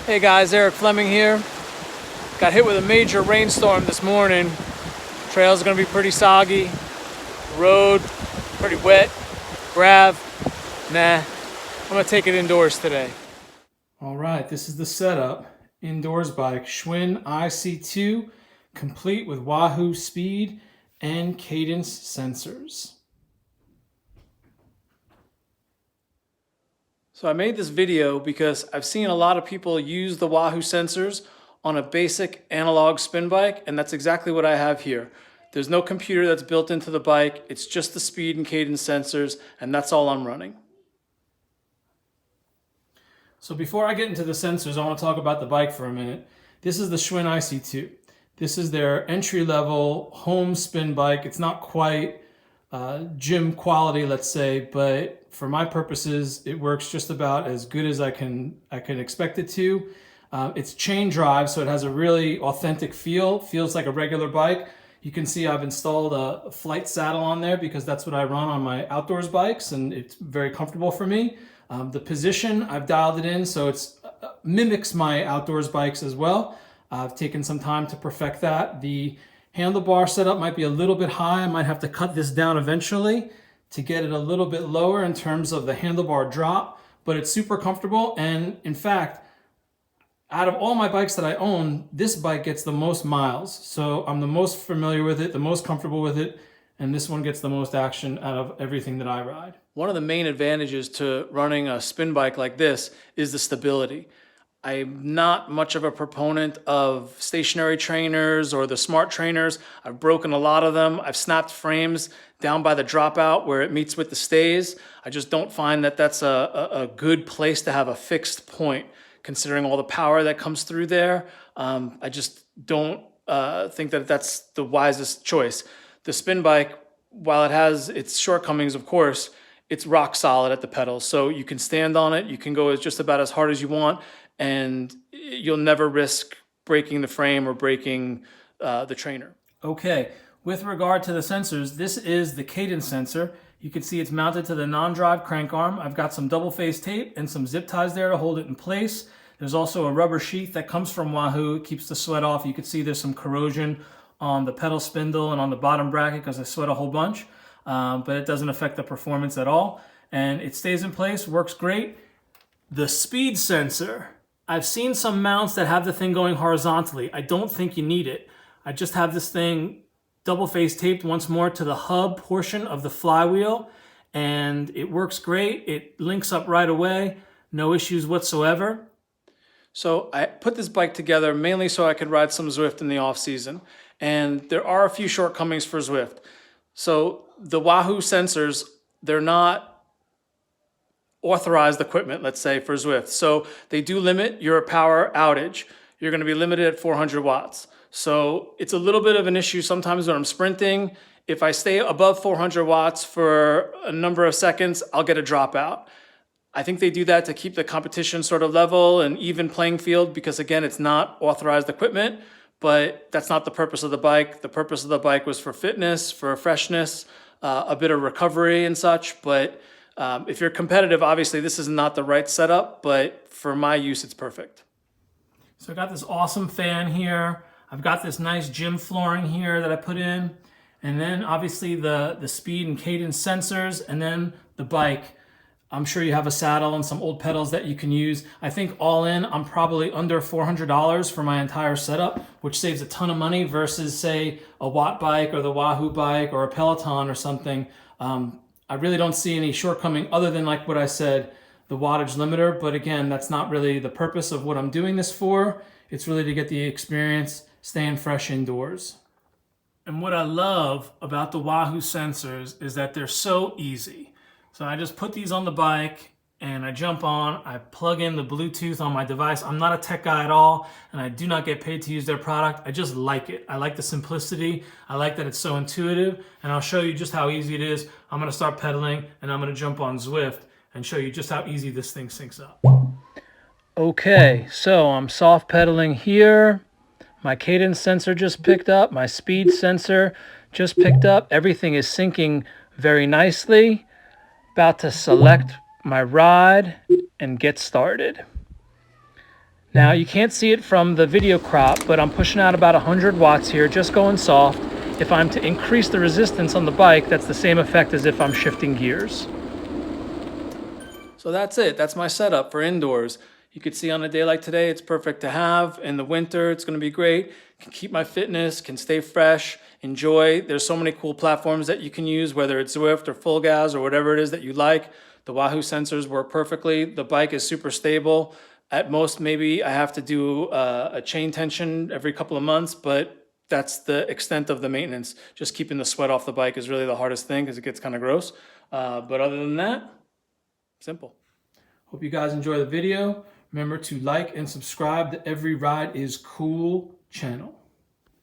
Hey guys, Eric Fleming here. Got hit with a major rainstorm this morning. Trails are gonna be pretty soggy. Road, pretty wet. Grav, nah. I'm gonna take it indoors today. All right, this is the setup. Indoors bike, Schwinn IC2, complete with Wahoo Speed and Cadence sensors. So I made this video because I've seen a lot of people use the Wahoo sensors on a basic analog spin bike, and that's exactly what I have here. There's no computer that's built into the bike. It's just the speed and cadence sensors, and that's all I'm running. So before I get into the sensors, I want to talk about the bike for a minute. This is the Schwinn IC2. This is their entry-level home spin bike. It's not quite gym quality, let's say, but for my purposes, it works just about as good as I can expect it to. It's chain drive, so it has a really authentic feel. Feels like a regular bike. You can see I've installed a flight saddle on there because that's what I run on my outdoors bikes, and it's very comfortable for me. The position, I've dialed it in so it mimics my outdoors bikes as well. I've taken some time to perfect that. The handlebar setup might be a little bit high. I might have to cut this down eventually to get it a little bit lower in terms of the handlebar drop, but it's super comfortable. And in fact, out of all my bikes that I own, this bike gets the most miles. So I'm the most familiar with it, the most comfortable with it, and this one gets the most action out of everything that I ride. One of the main advantages to running a spin bike like this is the stability. I'm not much of a proponent of stationary trainers or the smart trainers. I've broken a lot of them. I've snapped frames down by the dropout where it meets with the stays. I just don't find that that's a good place to have a fixed point, considering all the power that comes through there. I just don't think that that's the wisest choice. The spin bike, while it has its shortcomings, of course, it's rock solid at the pedals. So you can stand on it, you can go just about as hard as you want, and you'll never risk breaking the frame or breaking the trainer. Okay, with regard to the sensors, this is the cadence sensor. You can see it's mounted to the non-drive crank arm. I've got some double face tape and some zip ties there to hold it in place. There's also a rubber sheath that comes from Wahoo. It keeps the sweat off. You can see there's some corrosion on the pedal spindle and on the bottom bracket because I sweat a whole bunch, but it doesn't affect the performance at all. And it stays in place, works great. The speed sensor, I've seen some mounts that have the thing going horizontally. I don't think you need it. I just have this thing double face taped once more to the hub portion of the flywheel, and it works great. It links up right away, no issues whatsoever. So I put this bike together mainly so I could ride some Zwift in the off season, and there are a few shortcomings for Zwift. So the Wahoo sensors, they're not authorized equipment, let's say, for Zwift. So they do limit your power outage. You're going to be limited at 400 watts. So it's a little bit of an issue sometimes when I'm sprinting. If I stay above 400 watts for a number of seconds, I'll get a dropout. I think they do that to keep the competition sort of level and even playing field because, again, it's not authorized equipment, but that's not the purpose of the bike. The purpose of the bike was for fitness, for freshness, a bit of recovery and such, but if you're competitive, obviously this is not the right setup, but for my use, it's perfect. So I got this awesome fan here. I've got this nice gym flooring here that I put in. And then obviously the speed and cadence sensors, and then the bike. I'm sure you have a saddle and some old pedals that you can use. I think all in, I'm probably under $400 for my entire setup, which saves a ton of money versus, say, a Watt bike or the Wahoo bike or a Peloton or something. I really don't see any shortcoming other than, like what I said, the wattage limiter. But again, that's not really the purpose of what I'm doing this for. It's really to get the experience staying fresh indoors. And what I love about the Wahoo sensors is that they're so easy. So I just put these on the bike and I jump on, I plug in the Bluetooth on my device. I'm not a tech guy at all, and I do not get paid to use their product. I just like it. I like the simplicity. I like that it's so intuitive, and I'll show you just how easy it is. I'm gonna start pedaling and I'm gonna jump on Zwift and show you just how easy this thing syncs up. Okay, so I'm soft pedaling here. My cadence sensor just picked up. My speed sensor just picked up. Everything is syncing very nicely. About to select my ride and get started. Now you can't see it from the video crop, but I'm pushing out about 100 watts here, just going soft. If I'm to increase the resistance on the bike, that's the same effect as if I'm shifting gears. So that's it. That's my setup for indoors. You could see on a day like today, it's perfect to have. In the winter, it's going to be great. Can keep my fitness, can stay fresh, enjoy. There's so many cool platforms that you can use, whether it's Zwift or full gas or whatever it is that you like. The Wahoo sensors work perfectly. The bike is super stable. At most, maybe I have to do a chain tension every couple of months, but that's the extent of the maintenance. Just keeping the sweat off the bike is really the hardest thing because it gets kind of gross. But other than that, simple. Hope you guys enjoy the video. Remember to like and subscribe to Every Ride is Cool channel.